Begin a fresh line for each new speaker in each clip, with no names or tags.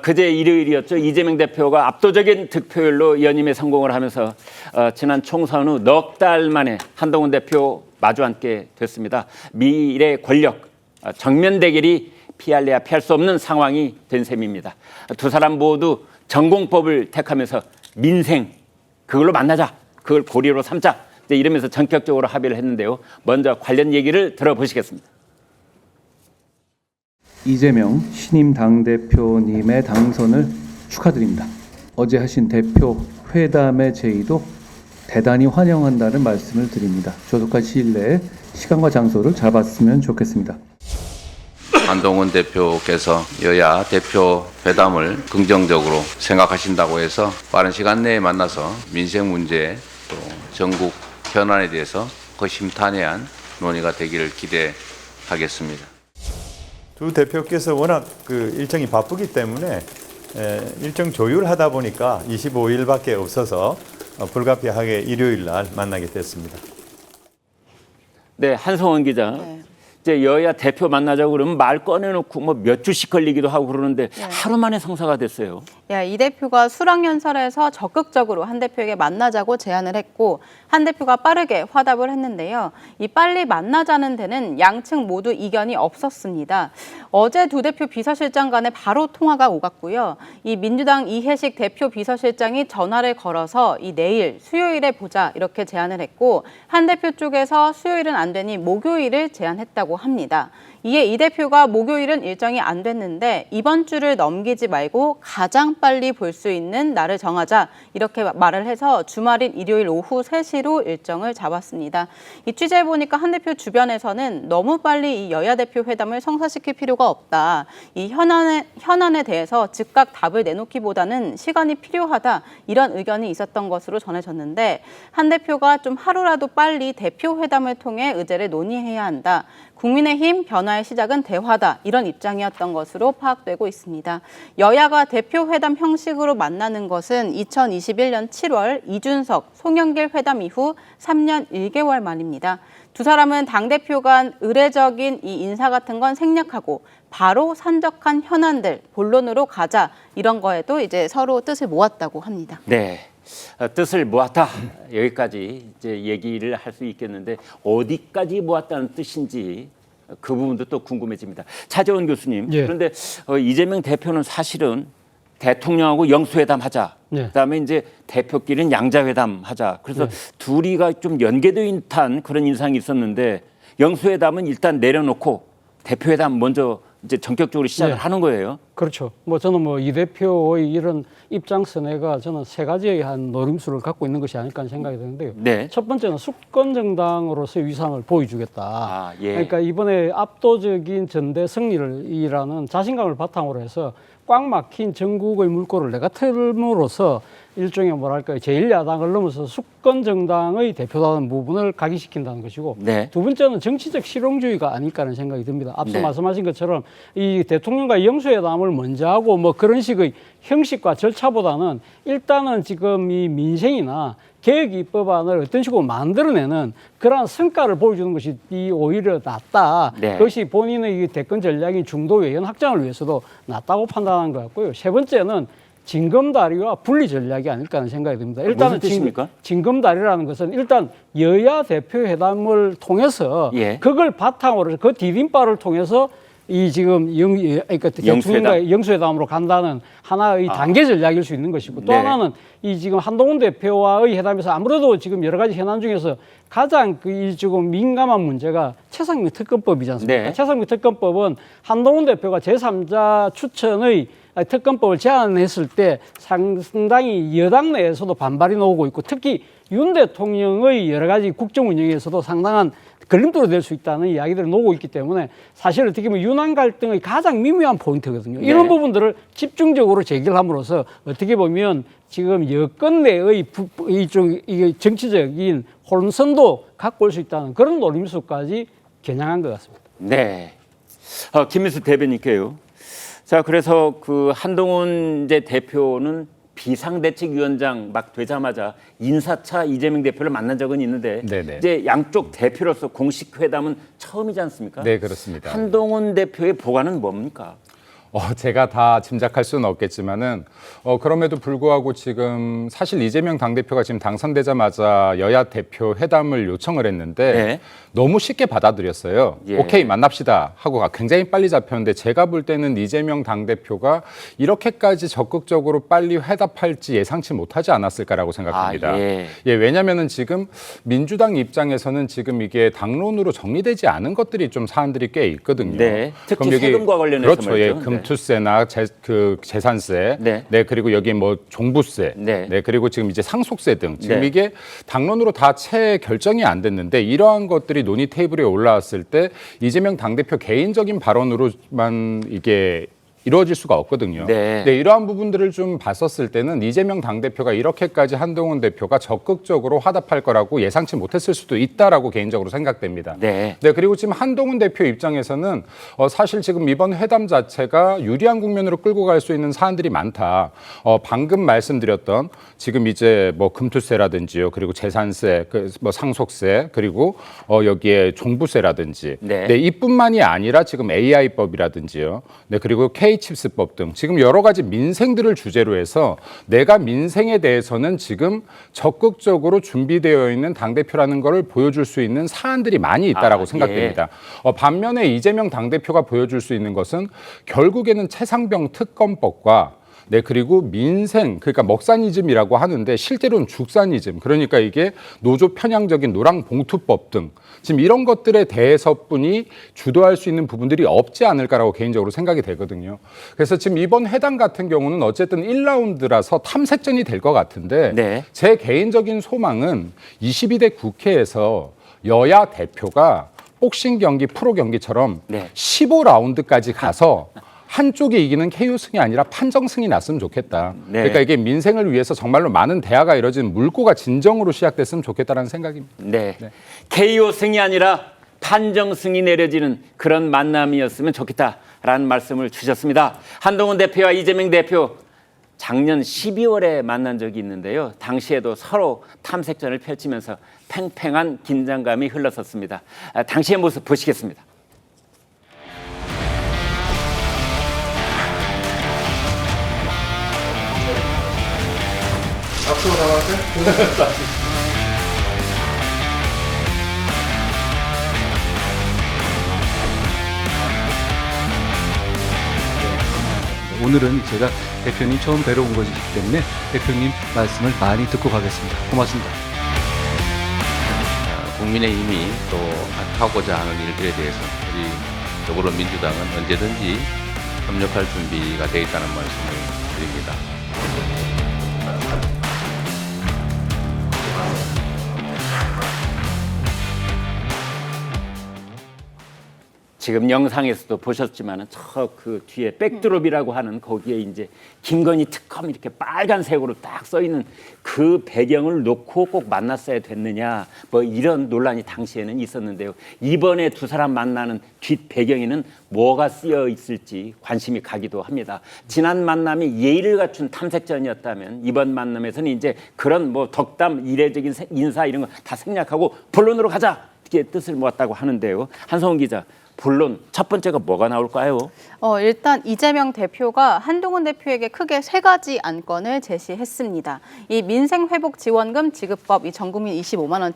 그제 일요일이었죠. 이재명 대표가 압도적인 득표율로 연임에 성공을 하면서 지난 총선 후 넉 달 만에 한동훈 대표 마주 앉게 됐습니다. 미래 권력 정면 대결이 피할래야 피할 수 없는 상황이 된 셈입니다. 두 사람 모두 전공법을 택하면서 민생 그걸로 만나자. 그걸 고리로 삼자. 이러면서 전격적으로 합의를 했는데요. 먼저 관련 얘기를 들어보시겠습니다.
이재명 신임 당대표님의 당선을 축하드립니다. 어제 하신 대표 회담의 제의도 대단히 환영한다는 말씀을 드립니다. 조속한 시일 내에 시간과 장소를 잡았으면 좋겠습니다.
한동훈 대표께서 여야 대표 회담을 긍정적으로 생각하신다고 해서 빠른 시간 내에 만나서 민생 문제 또 전국 현안에 대해서 허심탄회한 논의가 되기를 기대하겠습니다.
두 대표께서 워낙 일정이 바쁘기 때문에 일정 조율하다 보니까 25일밖에 없어서 불가피하게 일요일 날 만나게 됐습니다.
네, 한성원 기자.
네.
이제 여야 대표 만나자고 그러면 말 꺼내놓고 뭐 몇 주씩 걸리기도 하고 그러는데 하루 만에 성사가 됐어요.
이 대표가 수락연설에서 적극적으로 한 대표에게 만나자고 제안을 했고 한 대표가 빠르게 화답을 했는데요. 이 빨리 만나자는 데는 양측 모두 이견이 없었습니다. 어제 두 대표 비서실장 간에 바로 통화가 오갔고요. 이 민주당 이해식 대표 비서실장이 전화를 걸어서 이 내일 수요일에 보자 이렇게 제안을 했고 한 대표 쪽에서 수요일은 안 되니 목요일을 제안했다고 합니다. 이에 이 대표가 목요일은 일정이 안 됐는데 이번 주를 넘기지 말고 가장 빨리 볼 수 있는 날을 정하자 이렇게 말을 해서 주말인 일요일 오후 3시로 일정을 잡았습니다. 이 취재해보니까 한 대표 주변에서는 너무 빨리 이 여야 대표 회담을 성사시킬 필요가 없다. 이 현안에 대해서 즉각 답을 내놓기보다는 시간이 필요하다. 이런 의견이 있었던 것으로 전해졌는데 한 대표가 좀 하루라도 빨리 대표 회담을 통해 의제를 논의해야 한다. 국민의힘 변화의 시작은 대화다. 이런 입장이었던 것으로 파악되고 있습니다. 여야가 대표회담 형식으로 만나는 것은 2021년 7월 이준석, 송영길 회담 이후 3년 1개월 만입니다. 두 사람은 당대표 간 의례적인 이 인사 같은 건 생략하고 바로 산적한 현안들 본론으로 가자. 이런 거에도 이제 서로 뜻을 모았다고 합니다.
네. 뜻을 모았다. 여기까지 이제 얘기를 할 수 있겠는데 어디까지 모았다는 뜻인지 그 부분도 또 궁금해집니다. 차재원 교수님.
예.
그런데 이재명 대표는 사실은 대통령하고 영수회담 하자.
예.
그다음에 이제 대표끼리는 양자회담 하자. 그래서 둘이가 좀 연계된 듯한 그런 인상이 있었는데 영수회담은 일단 내려놓고 대표회담 먼저 이제 전격적으로 시작을 하는 거예요.
그렇죠. 저는 이 대표의 이런 입장 선회가 저는 세 가지의 한 노림수를 갖고 있는 것이 아닐까 하는 생각이 드는데요.
네.
첫 번째는 수권 정당으로서의 위상을 보여주겠다.
예.
그러니까 이번에 압도적인 전대 승리라는 자신감을 바탕으로 해서 꽉 막힌 전국의 물꼬를 내가 틀므로써 일종의 제1야당을 넘어서 수권 정당의 대표다는 부분을 각인시킨다는 것이고
네.
두 번째는 정치적 실용주의가 아닐까 하는 생각이 듭니다. 앞서
네.
말씀하신 것처럼 이 대통령과 영수회담을 먼저 하고 그런 식의 형식과 절차보다는 일단은 지금 이 민생이나 개혁 입법안을 어떤 식으로 만들어내는 그러한 성과를 보여주는 것이 오히려 낫다.
네.
그것이 본인의 대권 전략인 중도 외연 확장을 위해서도 낫다고 판단한 것 같고요. 세 번째는 징검다리와 분리 전략이 아닐까 하는 생각이 듭니다. 일단은
무슨 뜻입니까?
징검다리라는 것은 일단 여야 대표 회담을 통해서 그걸 바탕으로 그 디딤발을 통해서 이 지금 그러니까 대통령과 영수회담으로 간다는 하나의 단계 전략일 수 있는 것이고 또 하나는 이 지금 한동훈 대표와의 회담에서 아무래도 지금 여러 가지 현안 중에서 가장 이 지금 민감한 문제가 최상병 특검법이지 않습니까?
네.
최상병 특검법은 한동훈 대표가 제3자 추천의 특검법을 제안했을 때 상당히 여당 내에서도 반발이 나오고 있고 특히 윤 대통령의 여러 가지 국정 운영에서도 상당한 걸림돌이 될 수 있다는 이야기들을 놓고 있기 때문에 사실 어떻게 보면 윤한 갈등의 가장 미묘한 포인트거든요. 이런 부분들을 집중적으로 제기함으로써 어떻게 보면 지금 여권 내의 이게 정치적인 혼선도 갖고 올 수 있다는 그런 노림수까지 겨냥한 것 같습니다.
네. 김민수 대변인께요. 자, 그래서 그 한동훈 이제 대표는 비상대책위원장 막 되자마자 인사차 이재명 대표를 만난 적은 있는데
네네.
이제 양쪽 대표로서 공식 회담은 처음이지 않습니까?
네, 그렇습니다.
한동훈 대표의 보관은 뭡니까?
제가 다 짐작할 수는 없겠지만은 그럼에도 불구하고 지금 사실 이재명 당대표가 지금 당선되자마자 여야 대표 회담을 요청을 했는데
네.
너무 쉽게 받아들였어요.
예.
오케이 만납시다 하고 굉장히 빨리 잡혔는데 제가 볼 때는 이재명 당대표가 이렇게까지 적극적으로 빨리 회답할지 예상치 못하지 않았을까라고 생각합니다.
예.
왜냐하면은 지금 민주당 입장에서는 지금 이게 당론으로 정리되지 않은 것들이 좀 사안들이 꽤 있거든요.
네. 특히
그럼 여기
세금과 관련해서
그렇죠.
말이죠.
예,
네.
금투세나 재산세,
네.
그리고 여기 뭐 종부세,
네.
그리고 지금 이제 상속세 등 지금
네.
이게 당론으로 다 채 결정이 안 됐는데 이러한 것들이 논의 테이블에 올라왔을 때 이재명 당대표 개인적인 발언으로만 이게 이루어질 수가 없거든요.
네.
이러한 부분들을 좀 봤었을 때는 이재명 당대표가 이렇게까지 한동훈 대표가 적극적으로 화답할 거라고 예상치 못했을 수도 있다라고 개인적으로 생각됩니다.
네.
그리고 지금 한동훈 대표 입장에서는 사실 지금 이번 회담 자체가 유리한 국면으로 끌고 갈 수 있는 사안들이 많다. 방금 말씀드렸던 지금 이제 뭐 금투세라든지요, 그리고 재산세, 뭐 상속세, 그리고 여기에 종부세라든지,
네.
이뿐만이 아니라 지금 AI법이라든지요, 그리고 K칩스법 등 지금 여러 가지 민생들을 주제로 해서 내가 민생에 대해서는 지금 적극적으로 준비되어 있는 당대표라는 것을 보여줄 수 있는 사안들이 많이 있다라고 생각됩니다. 반면에 이재명 당대표가 보여줄 수 있는 것은 결국에는 최상병 특검법과 그리고 민생, 그러니까 먹사니즘이라고 하는데 실제로는 죽사니즘, 그러니까 이게 노조 편향적인 노랑봉투법 등 지금 이런 것들에 대해서뿐이 주도할 수 있는 부분들이 없지 않을까라고 개인적으로 생각이 되거든요. 그래서 지금 이번 회담 같은 경우는 어쨌든 1라운드라서 탐색전이 될 것 같은데
네.
제 개인적인 소망은 22대 국회에서 여야 대표가 복싱 경기, 프로 경기처럼
네.
15라운드까지 가서 한쪽이 이기는 KO승이 아니라 판정승이 났으면 좋겠다.
네.
그러니까 이게 민생을 위해서 정말로 많은 대화가 이뤄진 물꼬가 진정으로 시작됐으면 좋겠다라는 생각입니다.
네. KO승이 아니라 판정승이 내려지는 그런 만남이었으면 좋겠다라는 말씀을 주셨습니다. 한동훈 대표와 이재명 대표 작년 12월에 만난 적이 있는데요. 당시에도 서로 탐색전을 펼치면서 팽팽한 긴장감이 흘렀었습니다. 당시의 모습 보시겠습니다.
오늘은 제가 대표님 처음 뵈러 온 것이기 때문에 대표님 말씀을 많이 듣고 가겠습니다. 고맙습니다.
국민의힘이 또 하고자 하는 일들에 대해서 우리 더불어민주당은 언제든지 협력할 준비가 되어 있다는 말씀을 드립니다.
지금 영상에서도 보셨지만은 저 그 뒤에 백드롭이라고 하는 거기에 이제 김건희 특검 이렇게 빨간색으로 딱 써 있는 그 배경을 놓고 꼭 만났어야 됐느냐 뭐 이런 논란이 당시에는 있었는데요. 이번에 두 사람 만나는 뒷 배경에는 뭐가 쓰여 있을지 관심이 가기도 합니다. 지난 만남이 예의를 갖춘 탐색전이었다면 이번 만남에서는 이제 그런 뭐 덕담 이례적인 인사 이런 거 다 생략하고 본론으로 가자 이렇게 뜻을 모았다고 하는데요. 한성훈 기자. 본론 첫 번째가 뭐가 나올까요?
일단 이재명 대표가 한동훈 대표에게 크게 세 가지 안건을 제시했습니다. 이 민생회복지원금 지급법, 이 전국민 25만 원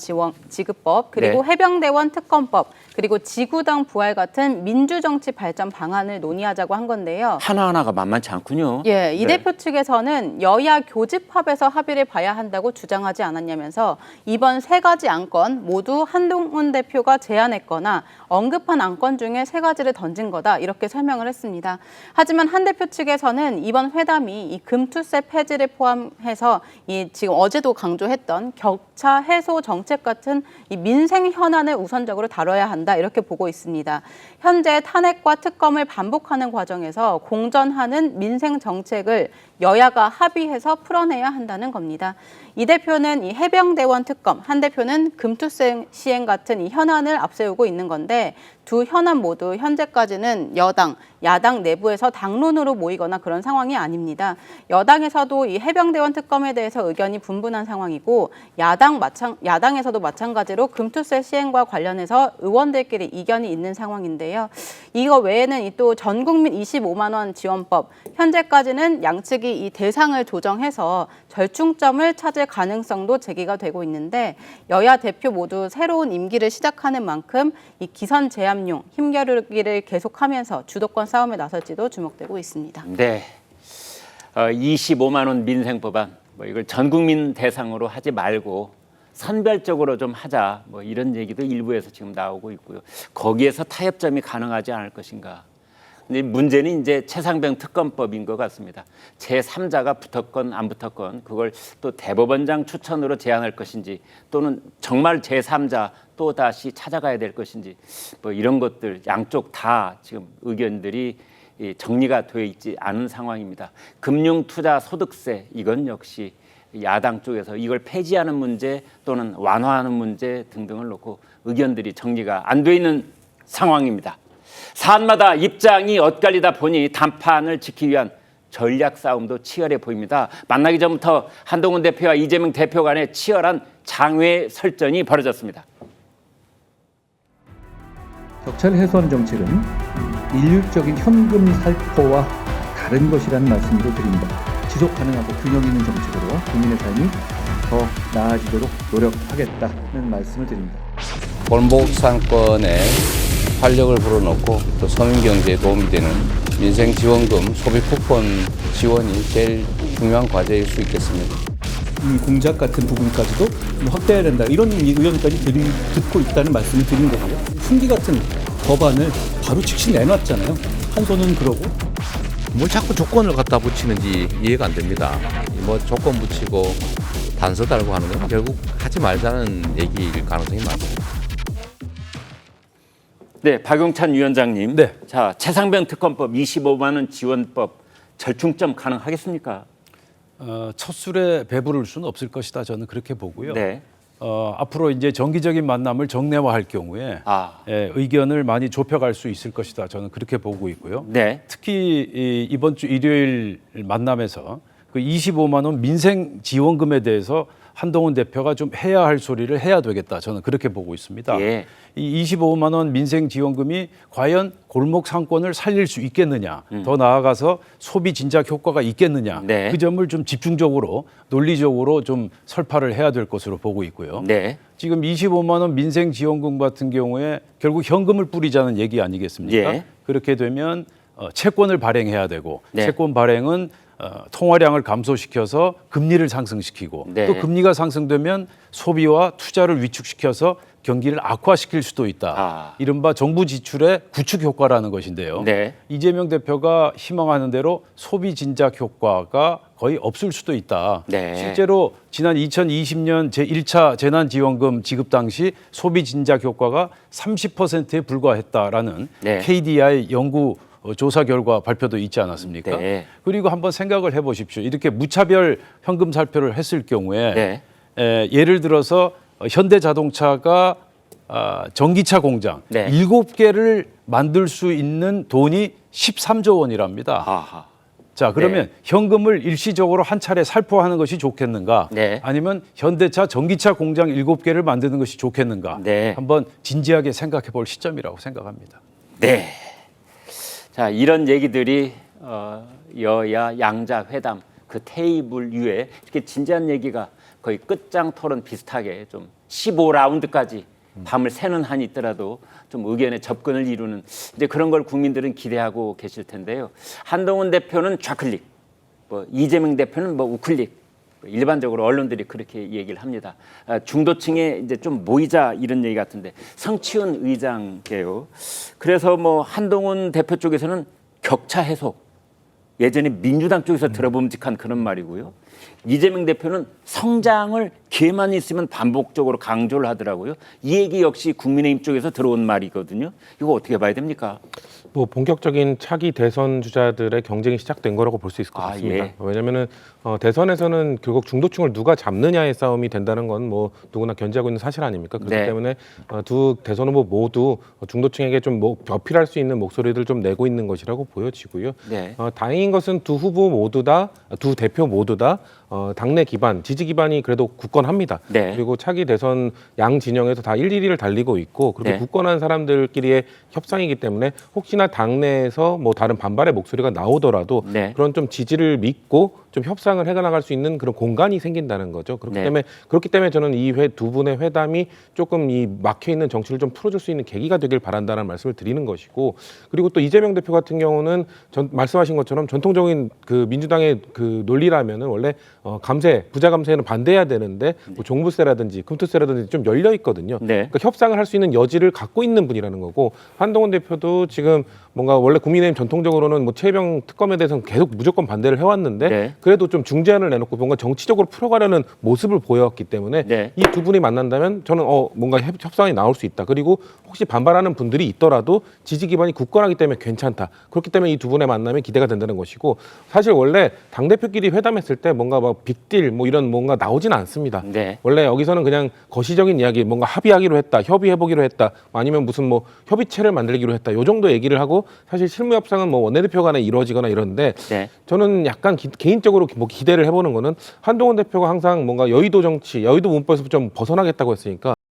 지급법, 그리고
네.
해병대원 특검법, 그리고 지구당 부활 같은 민주정치 발전 방안을 논의하자고 한 건데요.
하나하나가 만만치 않군요.
예, 이
네.
대표 측에서는 여야 교집합에서 합의를 봐야 한다고 주장하지 않았냐면서 이번 세 가지 안건 모두 한동훈 대표가 제안했거나 언급한 안건 중에 세 가지를 던진 거다 이렇게 설명을 했습니다. 하지만 한 대표 측에서는 이번 회담이 이 금투세 폐지를 포함해서 이 지금 어제도 강조했던 격차 해소 정책 같은 이 민생 현안을 우선적으로 다뤄야 한다 이렇게 보고 있습니다. 현재 탄핵과 특검을 반복하는 과정에서 공전하는 민생 정책을 여야가 합의해서 풀어내야 한다는 겁니다. 이 대표는 이 해병대원 특검, 한 대표는 금투세 시행 같은 이 현안을 앞세우고 있는 건데 두 현안 현안 모두 현재까지는 여당, 야당 내부에서 당론으로 모이거나 그런 상황이 아닙니다. 여당에서도 이 해병대원 특검에 대해서 의견이 분분한 상황이고 야당에서도 마찬가지로 금투세 시행과 관련해서 의원들끼리 이견이 있는 상황인데요. 이거 외에는 또 전국민 25만 원 지원법, 현재까지는 양측이 이 대상을 조정해서 절충점을 찾을 가능성도 제기가 되고 있는데 여야 대표 모두 새로운 임기를 시작하는 만큼 이 기선 제압용 힘겨루기를 계속하면서 주도권 싸움에 나설지도 주목되고 있습니다.
네. 25만 원 민생 법안 뭐 이걸 전 국민 대상으로 하지 말고 선별적으로 좀 하자 뭐 이런 얘기도 일부에서 지금 나오고 있고요. 거기에서 타협점이 가능하지 않을 것인가. 근데 문제는 이제 최상병 특검법인 것 같습니다. 제3자가 붙었건 안 붙었건 그걸 또 대법원장 추천으로 제안할 것인지 또는 정말 제3자 또 다시 찾아가야 될 것인지 뭐 이런 것들 양쪽 다 지금 의견들이 정리가 되어 있지 않은 상황입니다. 금융투자소득세 이건 역시 야당 쪽에서 이걸 폐지하는 문제 또는 완화하는 문제 등등을 놓고 의견들이 정리가 안 돼 있는 상황입니다. 사안마다 입장이 엇갈리다 보니 단판을 지키기 위한 전략 싸움도 치열해 보입니다. 만나기 전부터 한동훈 대표와 이재명 대표 간의 치열한 장외 설전이 벌어졌습니다.
격차를 해소하는 정책은 일률적인 현금 살포와 다른 것이라는 말씀도 드립니다. 지속 가능하고 균형 있는 정책으로 국민의 삶이 더 나아지도록 노력하겠다는 말씀을 드립니다.
골목 상권에 활력을 불어넣고 또 서민 경제에 도움이 되는 민생지원금 소비 쿠폰 지원이 제일 중요한 과제일 수 있겠습니다.
공작 같은 부분까지도 확대해야 된다. 이런 의견까지 듣고 있다는 말씀을 드린 거고요. 훈기 같은 법안을 바로 즉시 내놨잖아요. 한 손은 그러고.
뭘 자꾸 조건을 갖다 붙이는지 이해가 안 됩니다. 뭐 조건 붙이고 단서 달고 하는 건 결국 하지 말자는 얘기일 가능성이 많습니다.
네, 박용찬 위원장님.
네.
자, 최상병 특검법 25만 원 지원법 절충점 가능하겠습니까?
첫 술에 배부를 수는 없을 것이다. 저는 그렇게 보고요.
네.
앞으로 이제 정기적인 만남을 정례화할 경우에 의견을 많이 좁혀갈 수 있을 것이다. 저는 그렇게 보고 있고요.
네.
특히 이번 주 일요일 만남에서 그 25만 원 민생 지원금에 대해서 한동훈 대표가 좀 해야 할 소리를 해야 되겠다. 저는 그렇게 보고 있습니다.
예.
이 25만 원 민생 지원금이 과연 골목 상권을 살릴 수 있겠느냐, 더 나아가서 소비 진작 효과가 있겠느냐,
네.
그 점을 좀 집중적으로 논리적으로 좀 설파를 해야 될 것으로 보고 있고요.
네.
지금 25만 원 민생 지원금 같은 경우에 결국 현금을 뿌리자는 얘기 아니겠습니까?
예.
그렇게 되면 채권을 발행해야 되고
네.
채권 발행은 통화량을 감소시켜서 금리를 상승시키고
네.
또 금리가 상승되면 소비와 투자를 위축시켜서 경기를 악화시킬 수도 있다. 이른바 정부 지출의 구축 효과라는 것인데요.
네.
이재명 대표가 희망하는 대로 소비 진작 효과가 거의 없을 수도 있다.
네.
실제로 지난 2020년 제1차 재난지원금 지급 당시 소비 진작 효과가 30%에 불과했다라는
네.
KDI 연구 조사 결과 발표도 있지 않았습니까?
네.
그리고 한번 생각을 해보십시오. 이렇게 무차별 현금 살표를 했을 경우에
네.
예를 들어서 현대자동차가 전기차 공장
네.
7개를 만들 수 있는 돈이 13조 원이랍니다.
아하.
자, 그러면
네.
현금을 일시적으로 한 차례 살포하는 것이 좋겠는가?
네.
아니면 현대차 전기차 공장 7개를 만드는 것이 좋겠는가?
네.
한번 진지하게 생각해 볼 시점이라고 생각합니다.
네. 자, 이런 얘기들이 여야 양자 회담 그 테이블 위에 이렇게 진지한 얘기가 거의 끝장 토론 비슷하게 좀 15라운드까지 밤을 새는 한이 있더라도 좀 의견의 접근을 이루는 이제 그런 걸 국민들은 기대하고 계실 텐데요. 한동훈 대표는 좌클릭, 뭐 이재명 대표는 뭐 우클릭. 일반적으로 언론들이 그렇게 얘기를 합니다. 중도층에 이제 좀 모이자 이런 얘기 같은데 성치훈 의장께요. 그래서 뭐 한동훈 대표 쪽에서는 격차 해소. 예전에 민주당 쪽에서 들어봄직한 그런 말이고요. 이재명 대표는 성장을 기회만 있으면 반복적으로 강조를 하더라고요. 이 얘기 역시 국민의힘 쪽에서 들어온 말이거든요. 이거 어떻게 봐야 됩니까?
뭐 본격적인 차기 대선 주자들의 경쟁이 시작된 거라고 볼 수 있을 것
아,
같습니다.
예.
왜냐하면은 대선에서는 결국 중도층을 누가 잡느냐의 싸움이 된다는 건 뭐 누구나 견지하고 있는 사실 아닙니까? 그렇기
네.
때문에 두 대선 후보 모두 중도층에게 좀 어필할 수 있는 목소리를 좀 내고 있는 것이라고 보여지고요.
네.
다행인 것은 두 후보 모두 다, 두 대표 모두 다 당내 기반, 지지 기반이 그래도 굳건합니다.
네.
그리고 차기 대선 양 진영에서 다 1-1위를 달리고 있고 그렇게
네.
굳건한 사람들끼리의 협상이기 때문에 혹시나 당내에서 뭐 다른 반발의 목소리가 나오더라도
네.
그런 좀 지지를 믿고 좀 협상을 해나갈 수 있는 그런 공간이 생긴다는 거죠.
네.
그렇기 때문에 저는 이 두 분의 회담이 조금 이 막혀 있는 정치를 좀 풀어줄 수 있는 계기가 되길 바란다는 말씀을 드리는 것이고, 그리고 또 이재명 대표 같은 경우는 말씀하신 것처럼 전통적인 그 민주당의 그 논리라면은 원래 감세, 부자 감세는 반대해야 되는데 뭐 종부세라든지 금투세라든지 좀 열려 있거든요.
네.
그러니까 협상을 할 수 있는 여지를 갖고 있는 분이라는 거고, 한동훈 대표도 지금 뭔가 원래 국민의힘 전통적으로는 뭐 최혜병 특검에 대해서는 계속 무조건 반대를 해왔는데
네.
그래도 좀 중재안을 내놓고 뭔가 정치적으로 풀어가려는 모습을 보여왔기 때문에
네.
이 두 분이 만난다면 저는 뭔가 협상이 나올 수 있다. 그리고 혹시 반발하는 분들이 있더라도 지지 기반이 굳건하기 때문에 괜찮다. 그렇기 때문에 이 두 분의 만남이 기대가 된다는 것이고, 사실 원래 당대표끼리 회담했을 때 뭔가 막 빅딜 뭐 이런 뭔가 나오진 않습니다.
네.
원래 여기서는 그냥 거시적인 이야기, 뭔가 합의하기로 했다, 협의해보기로 했다, 아니면 무슨 뭐 협의체를 만들기로 했다, 요 정도 얘기를 하고 사실 실무 협상은 뭐 원내대표 간에 이루어지거나 이러는데
네.
저는 약간 개인적으로 뭐 기대를 해보는 거는 한동훈 대표가 항상 뭔가 여의도 정치, 여의도 문법에서 좀 벗어나겠다고 했으니까